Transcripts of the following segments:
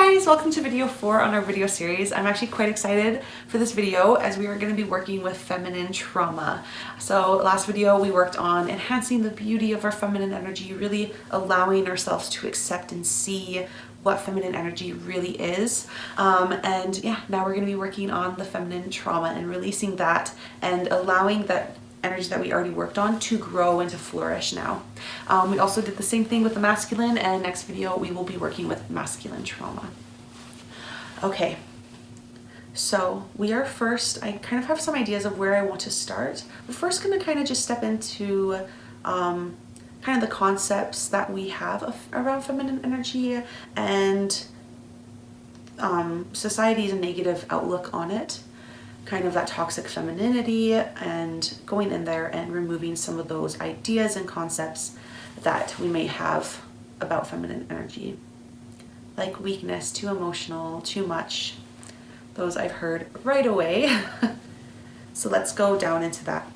guys, welcome to video 4 on our video series. I'm actually quite excited for this video as we are going to be working with feminine trauma. So last video we worked on enhancing the beauty of our feminine energy, really allowing ourselves to accept and see what feminine energy really is. And yeah, now we're going to be working on the feminine trauma and releasing that and allowing that energy that we already worked on to grow and to flourish now. We also did the same thing with the masculine, and next video we will be working with masculine trauma. Okay, so we are first, I kind of have some ideas of where I want to start. We're first going to kind of just step into kind of the concepts that we have around feminine energy and society's negative outlook on it. Kind of that toxic femininity, and going in there and removing some of those ideas and concepts that we may have about feminine energy, like weakness, too emotional, too much. Those I've heard right away. So let's go down into that.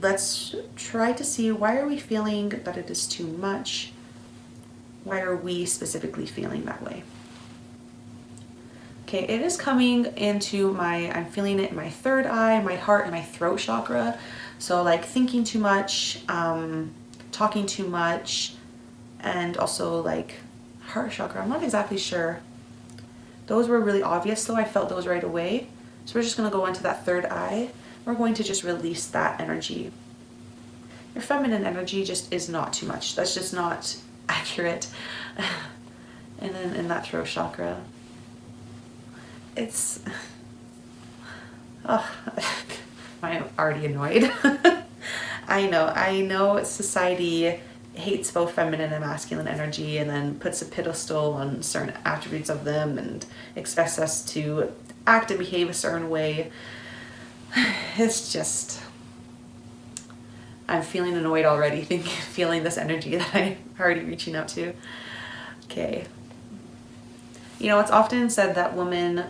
Let's try to see, why are we feeling that it is too much? Why are we specifically feeling that way? Okay, it is coming into I'm feeling it in my third eye, my heart, and my throat chakra. So like thinking too much, talking too much, and also like heart chakra. I'm not exactly sure. Those were really obvious though. I felt those right away. So we're just gonna go into that third eye. We're going to just release that energy. Your feminine energy just is not too much. That's just not accurate. And then in that throat chakra, it's, oh, I'm already annoyed. I know society hates both feminine and masculine energy and then puts a pedestal on certain attributes of them and expects us to act and behave a certain way. It's just, I'm feeling annoyed already, feeling this energy that I'm already reaching out to. Okay. You know, it's often said that women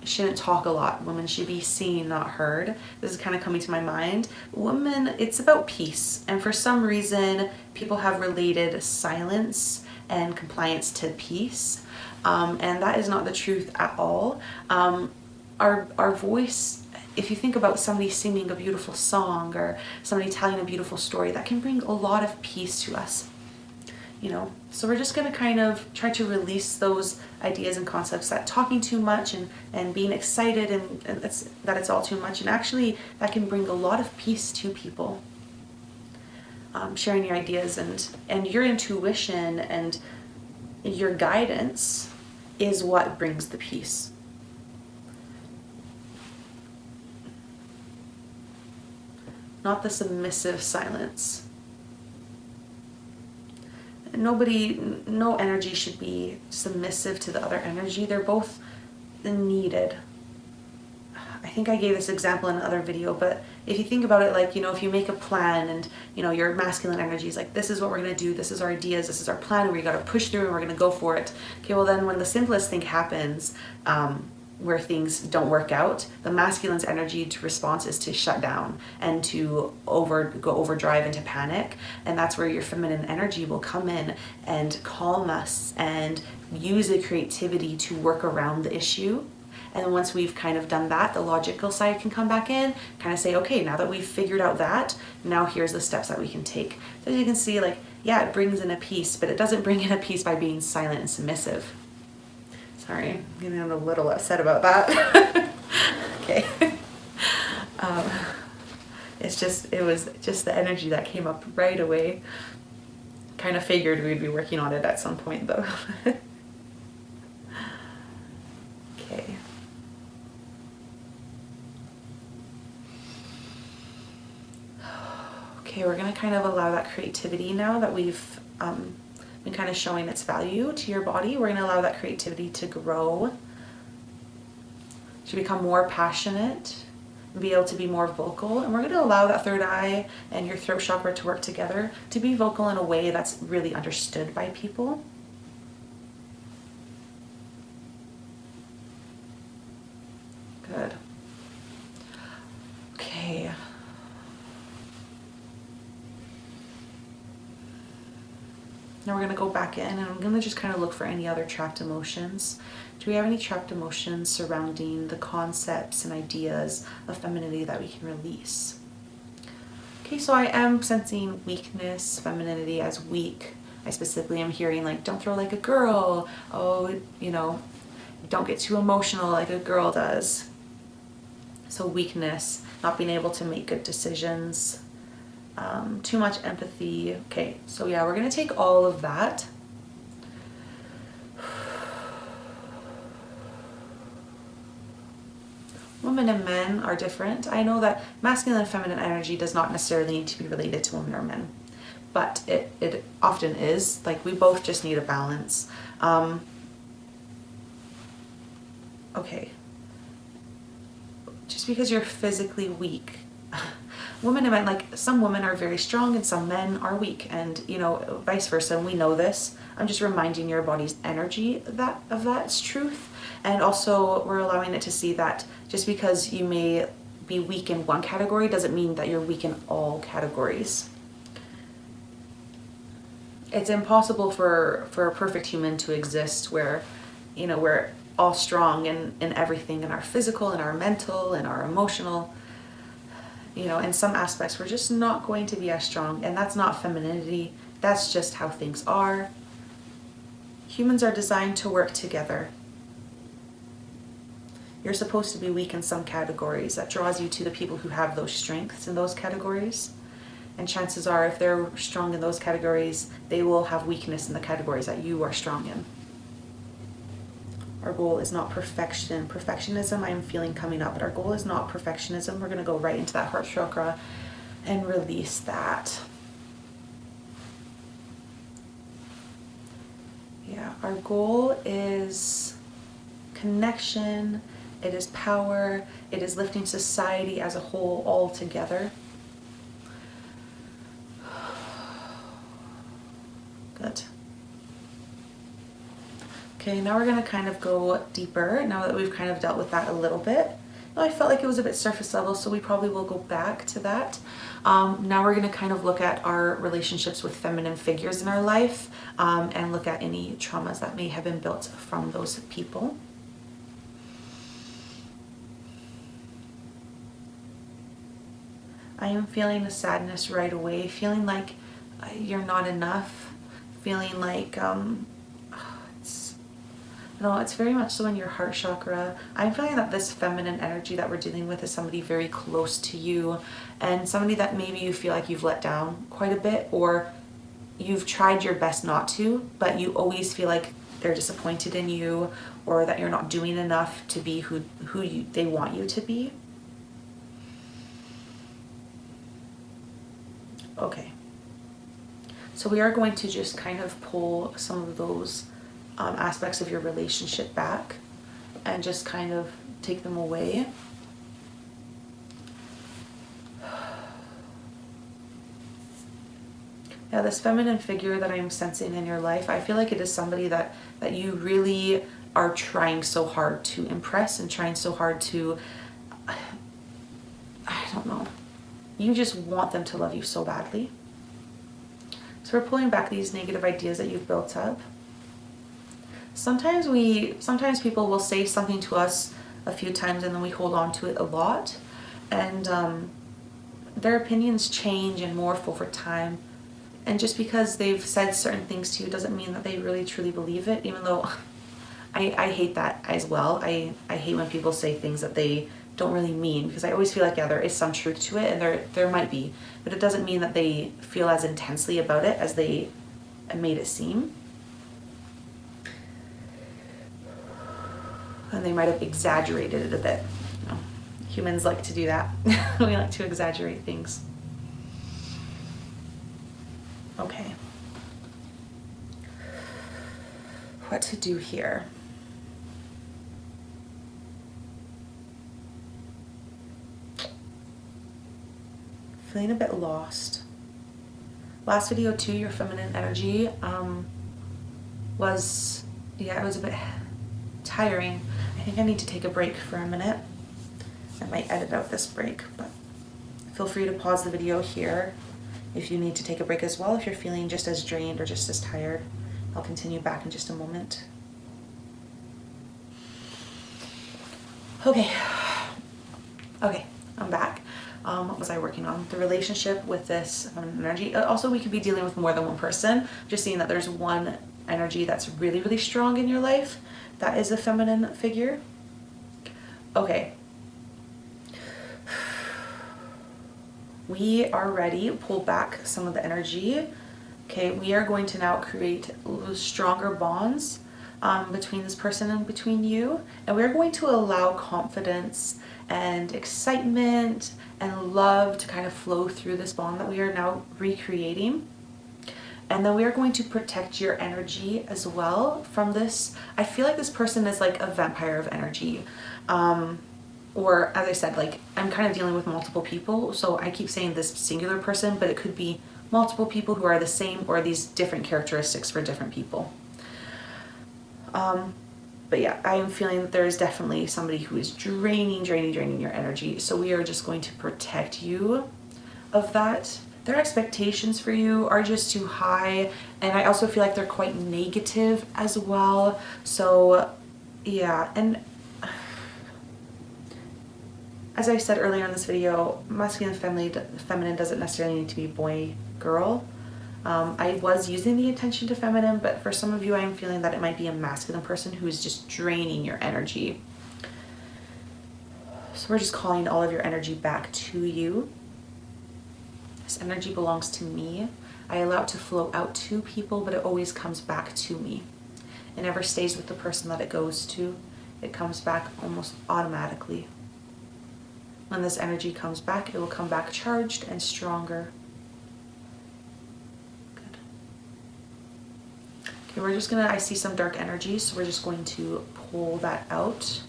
shouldn't talk a lot. Women should be seen, not heard. This is kind of coming to my mind. Women, it's about peace. And for some reason, people have related silence and compliance to peace. And that is not the truth at all. Our voice, if you think about somebody singing a beautiful song or somebody telling a beautiful story, that can bring a lot of peace to us. You know, so we're just going to kind of try to release those ideas and concepts that talking too much and being excited and that it's all too much, and actually that can bring a lot of peace to people. Sharing your ideas and your intuition and your guidance is what brings the peace. Not the submissive silence. No energy should be submissive to the other energy. They're both needed. I think I gave this example in another video, but if you think about it, like, you know, if you make a plan and, you know, your masculine energy is like, this is what we're going to do, this is our ideas, this is our plan, and we got to push through and we're going to go for it. Okay, well then when the simplest thing happens, where things don't work out, the masculine's energy to response is to shut down and to go overdrive into panic. And that's where your feminine energy will come in and calm us and use the creativity to work around the issue. And then once we've kind of done that, the logical side can come back in, kind of say, okay, now that we've figured out that, now here's the steps that we can take. So as you can see, like, yeah, it brings in a peace, but it doesn't bring in a peace by being silent and submissive. Sorry, I'm getting a little upset about that. Okay. It was just the energy that came up right away. Kind of figured we'd be working on it at some point though. Okay. Okay, we're gonna kind of allow that creativity now that we've been kind of showing its value to your body. We're going to allow that creativity to grow, to become more passionate, and be able to be more vocal. And we're going to allow that third eye and your throat chakra to work together to be vocal in a way that's really understood by people. Good. Okay. Now we're going to go back in, and I'm going to just kind of look for any other trapped emotions. Do we have any trapped emotions surrounding the concepts and ideas of femininity that we can release? Okay, so I am sensing weakness, femininity as weak. I specifically am hearing like, don't throw like a girl. Oh, you know, don't get too emotional like a girl does. So weakness, not being able to make good decisions, too much empathy. Okay, so yeah, we're gonna take all of that. Women and men are different. I know that masculine and feminine energy does not necessarily need to be related to women or men, but it often is. Like, we both just need a balance. Okay. Just because you're physically weak, women and men, like, some women are very strong and some men are weak, and you know, vice versa, and we know this. I'm just reminding your body's energy of that's truth. And also we're allowing it to see that just because you may be weak in one category doesn't mean that you're weak in all categories. It's impossible for a perfect human to exist where, you know, we're all strong in everything, in our physical, in our mental, in our emotional. You know, in some aspects we're just not going to be as strong, and that's not femininity. That's just how things are. Humans are designed to work together. You're supposed to be weak in some categories. That draws you to the people who have those strengths in those categories. And chances are, if they're strong in those categories, they will have weakness in the categories that you are strong in. Our goal is not perfection. Perfectionism, I'm feeling coming up, but our goal is not perfectionism. We're going to go right into that heart chakra and release that. Yeah, our goal is connection. It is power. It is lifting society as a whole all together. Good. Okay, now we're going to kind of go deeper now that we've kind of dealt with that a little bit. Now, I felt like it was a bit surface level, so we probably will go back to that. Now we're going to kind of look at our relationships with feminine figures in our life, and look at any traumas that may have been built from those people. I am feeling a sadness right away, feeling like you're not enough, feeling like it's very much so in your heart chakra. I'm feeling that this feminine energy that we're dealing with is somebody very close to you, and somebody that maybe you feel like you've let down quite a bit, or you've tried your best not to, but you always feel like they're disappointed in you, or that you're not doing enough to be who they want you to be. Okay, so we are going to just kind of pull some of those aspects of your relationship back and just kind of take them away. Yeah, this feminine figure that I'm sensing in your life, I feel like it is somebody that you really are trying so hard to impress and trying so hard to, I don't know, you just want them to love you so badly. So we're pulling back these negative ideas that you've built up. Sometimes people will say something to us a few times and then we hold on to it a lot, and their opinions change and morph over time. And just because they've said certain things to you doesn't mean that they really truly believe it, even though I hate that as well. I hate when people say things that they don't really mean, because I always feel like, yeah, there is some truth to it, and there might be, but it doesn't mean that they feel as intensely about it as they made it seem. And they might have exaggerated it a bit. You know, humans like to do that. We like to exaggerate things. Okay. What to do here? Feeling a bit lost. Last video too, your feminine energy was a bit tiring. I think I need to take a break for a minute. I might edit out this break, but feel free to pause the video here If you need to take a break as well, if you're feeling just as drained or just as tired, I'll continue back in just a moment. Okay, I'm back. What was I working on? The relationship with this feminine energy. Also, we could be dealing with more than one person. Just seeing that there's one energy that's really, really strong in your life. That is a feminine figure. Okay. We are ready. Pull back some of the energy. Okay, we are going to now create stronger bonds between this person and between you. And we're going to allow confidence and excitement and love to kind of flow through this bond that we are now recreating. And then we are going to protect your energy as well from this. I feel like this person is like a vampire of energy. Or as I said, like I'm kind of dealing with multiple people. So I keep saying this singular person, but it could be multiple people who are the same or these different characteristics for different people. But yeah, I am feeling that there is definitely somebody who is draining your energy. So we are just going to protect you of that. Their expectations for you are just too high. And I also feel like they're quite negative as well. So yeah, and as I said earlier in this video, masculine and feminine doesn't necessarily need to be boy, girl. I was using the intention to feminine, but for some of you, I'm feeling that it might be a masculine person who is just draining your energy. So we're just calling all of your energy back to you. This energy belongs to me. I allow it to flow out to people, but it always comes back to me. It never stays with the person that it goes to. It comes back almost automatically. When this energy comes back, it will come back charged and stronger. Good. Okay, we're just gonna, I see some dark energy, so we're just going to pull that out.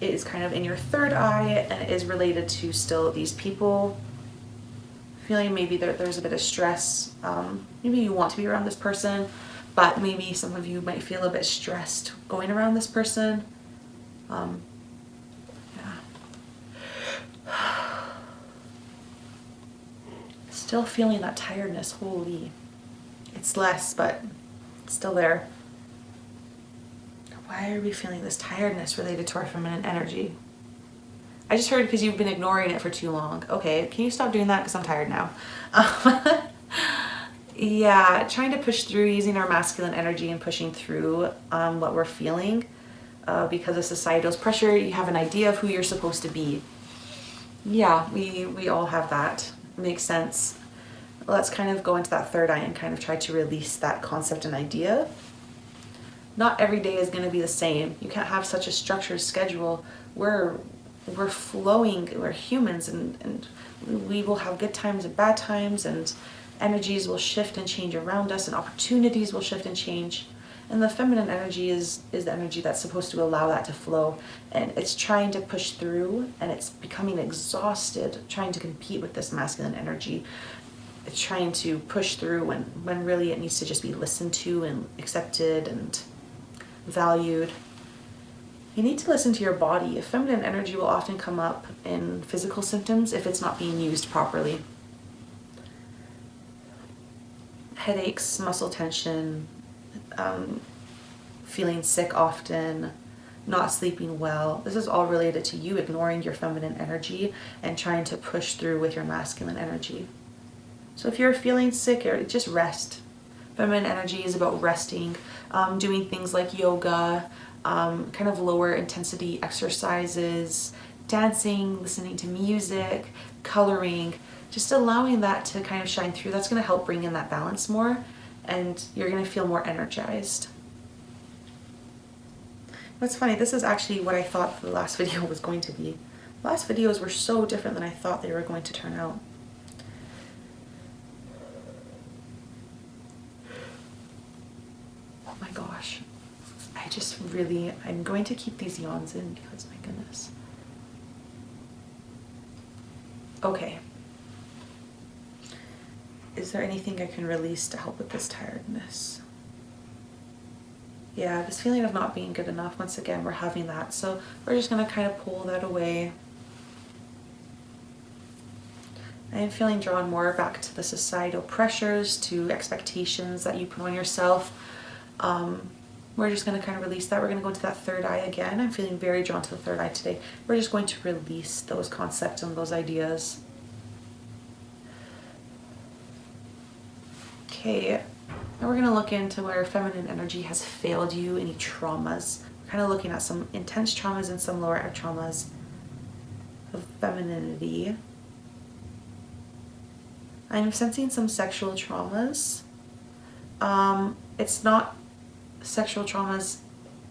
It is kind of in your third eye, and it is related to still these people. Feeling maybe there's a bit of stress. Maybe you want to be around this person, but maybe some of you might feel a bit stressed going around this person. Still feeling that tiredness, holy. It's less, but it's still there. Why are we feeling this tiredness related to our feminine energy? I just heard because you've been ignoring it for too long. Okay, can you stop doing that? Because I'm tired now. Yeah, trying to push through using our masculine energy and pushing through what we're feeling because of societal's pressure. You have an idea of who you're supposed to be. Yeah, we all have that. Makes sense. Let's kind of go into that third eye and kind of try to release that concept and idea. Not every day is going to be the same. You can't have such a structured schedule. We're flowing, we're humans, and we will have good times and bad times, and energies will shift and change around us, and opportunities will shift and change. And the feminine energy is the energy that's supposed to allow that to flow, and it's trying to push through, and it's becoming exhausted trying to compete with this masculine energy. It's trying to push through when really it needs to just be listened to and accepted and valued. You need to listen to your body. Feminine energy will often come up in physical symptoms if it's not being used properly. Headaches, muscle tension, feeling sick often, not sleeping well. This is all related to you ignoring your feminine energy and trying to push through with your masculine energy. So if you're feeling sick, just rest. Feminine energy is about resting, doing things like yoga, kind of lower intensity exercises, dancing, listening to music, coloring, just allowing that to kind of shine through. That's going to help bring in that balance more, and you're going to feel more energized. What's funny, this is actually what I thought the last video was going to be. The last videos were so different than I thought they were going to turn out. Oh my gosh. I'm going to keep these yawns in because my goodness. Okay. Is there anything I can release to help with this tiredness? Yeah, this feeling of not being good enough, once again, we're having that. So we're just going to kind of pull that away. I am feeling drawn more back to the societal pressures, to expectations that you put on yourself. We're just going to kind of release that. We're going to go into that third eye again. I'm feeling very drawn to the third eye today. We're just going to release those concepts and those ideas. Okay, now we're going to look into where feminine energy has failed you, any traumas. We're kind of looking at some intense traumas and some lower traumas of femininity. I'm sensing some sexual traumas. It's not sexual traumas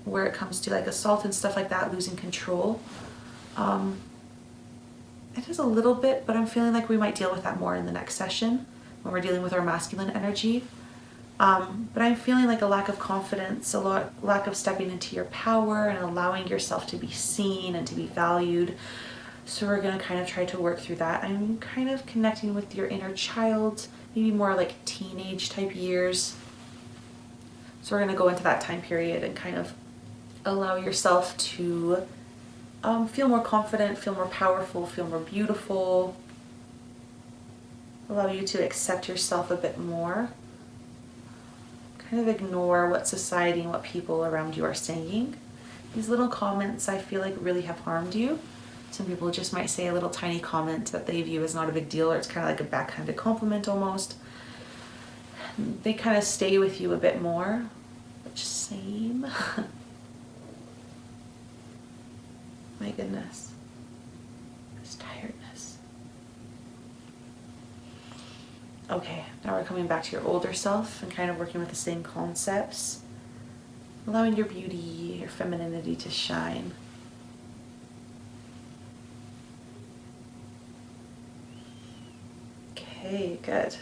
where it comes to like assault and stuff like that, losing control. It is a little bit, but I'm feeling like we might deal with that more in the next session when we're dealing with our masculine energy. But I'm feeling like a lack of confidence, lack of stepping into your power and allowing yourself to be seen and to be valued. So we're going to kind of try to work through that. I'm kind of connecting with your inner child, maybe more like teenage type years. So we're going to go into that time period and kind of allow yourself to feel more confident, feel more powerful, feel more beautiful. Allow you to accept yourself a bit more. Kind of ignore what society and what people around you are saying. These little comments I feel like really have harmed you. Some people just might say a little tiny comment that they view as not a big deal, or it's kind of like a backhanded compliment almost. They kind of stay with you a bit more, which same. My goodness. This tiredness. Okay, now we're coming back to your older self and kind of working with the same concepts. Allowing your beauty, your femininity to shine. Okay, good.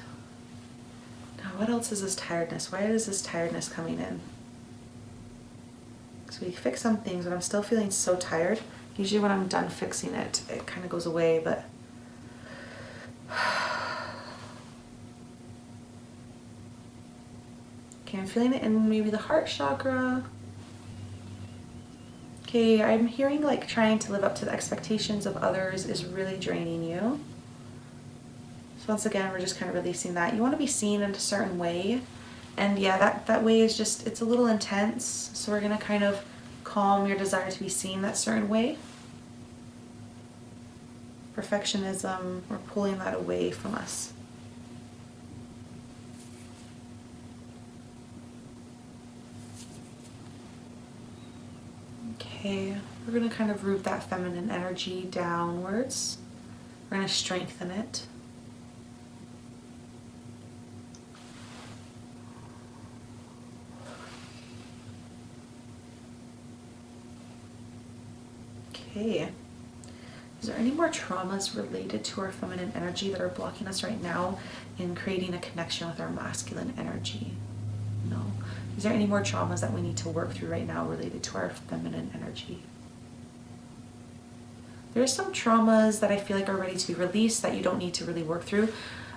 Now what else is this tiredness? Why is this tiredness coming in? So we fix some things, but I'm still feeling so tired. Usually when I'm done fixing it, it kind of goes away, but... Okay, I'm feeling it in maybe the heart chakra. Okay, I'm hearing like trying to live up to the expectations of others is really draining you. So once again, we're just kind of releasing that. You want to be seen in a certain way. And yeah, that way is just, it's a little intense. So we're going to kind of calm your desire to be seen that certain way. Perfectionism, we're pulling that away from us. Okay, we're going to kind of root that feminine energy downwards. We're going to strengthen it. Okay. Is there any more traumas related to our feminine energy that are blocking us right now in creating a connection with our masculine energy? No. Is there any more traumas that we need to work through right now related to our feminine energy? There's some traumas that I feel like are ready to be released that you don't need to really work through,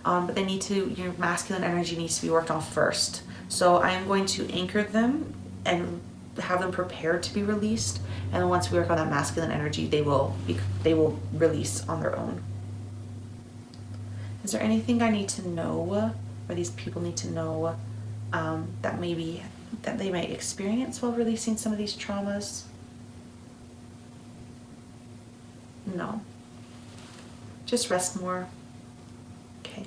but they need to, your masculine energy needs to be worked on first. So I am going to anchor them and have them prepared to be released, and once we work on that masculine energy, they will release on their own. Is there anything I need to know, or these people need to know, that they might experience while releasing some of these traumas? No. Just rest more. Okay.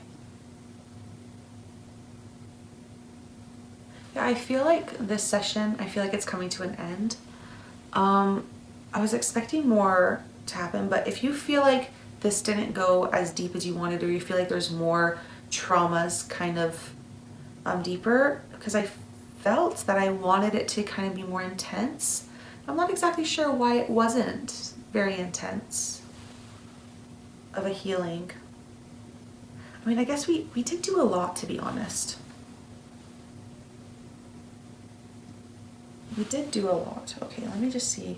Yeah, I feel like this session, I feel like it's coming to an end. I was expecting more to happen, but if you feel like this didn't go as deep as you wanted, or you feel like there's more traumas kind of deeper, because I felt that I wanted it to kind of be more intense. I'm not exactly sure why it wasn't very intense of a healing. I mean, I guess we did do a lot, to be honest. We did do a lot. Okay, let me just see.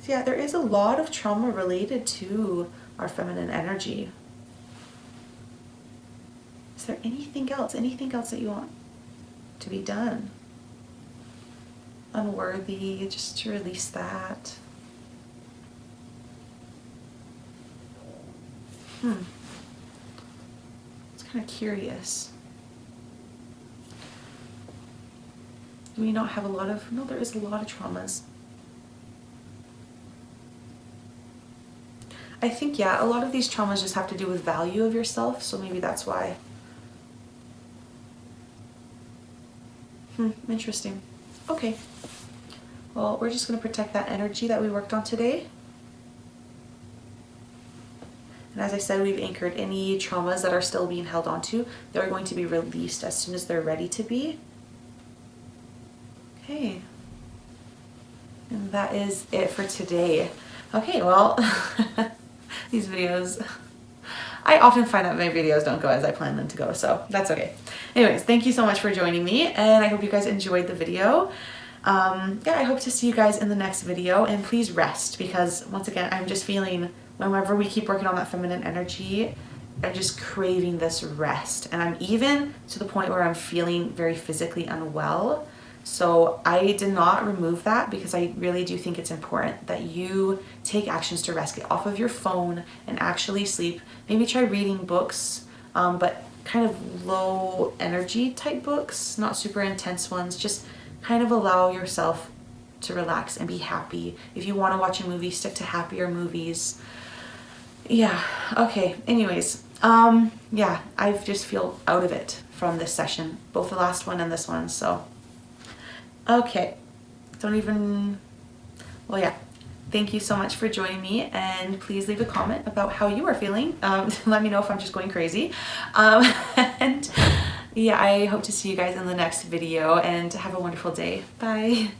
So yeah, there is a lot of trauma related to our feminine energy. Is there anything else? Anything else that you want to be done? Unworthy, just to release that. kind of curious. Do we not have a lot of, no, there is a lot of traumas. I think, yeah, a lot of these traumas just have to do with value of yourself, so maybe that's why. Interesting. Okay. Well, we're just going to protect that energy that we worked on today. And as I said, we've anchored any traumas that are still being held onto. They're going to be released as soon as they're ready to be. Okay. And that is it for today. Okay, well, these videos, I often find that my videos don't go as I plan them to go, so that's okay. Anyways, thank you so much for joining me, and I hope you guys enjoyed the video. Yeah, I hope to see you guys in the next video, and please rest, because once again, I'm just feeling, whenever we keep working on that feminine energy, I'm just craving this rest, and I'm even to the point where I'm feeling very physically unwell. So I did not remove that because I really do think it's important that you take actions to rest. Get off of your phone and actually sleep. Maybe try reading books, but kind of low energy type books, not super intense ones. Just kind of allow yourself to relax and be happy. If you want to watch a movie, stick to happier movies. Yeah, okay, anyways, yeah, I just feel out of it from this session, both the last one and this one, so. Okay, well, yeah, thank you so much for joining me, and please leave a comment about how you are feeling. Let me know if I'm just going crazy. And yeah, I hope to see you guys in the next video, and have a wonderful day. Bye.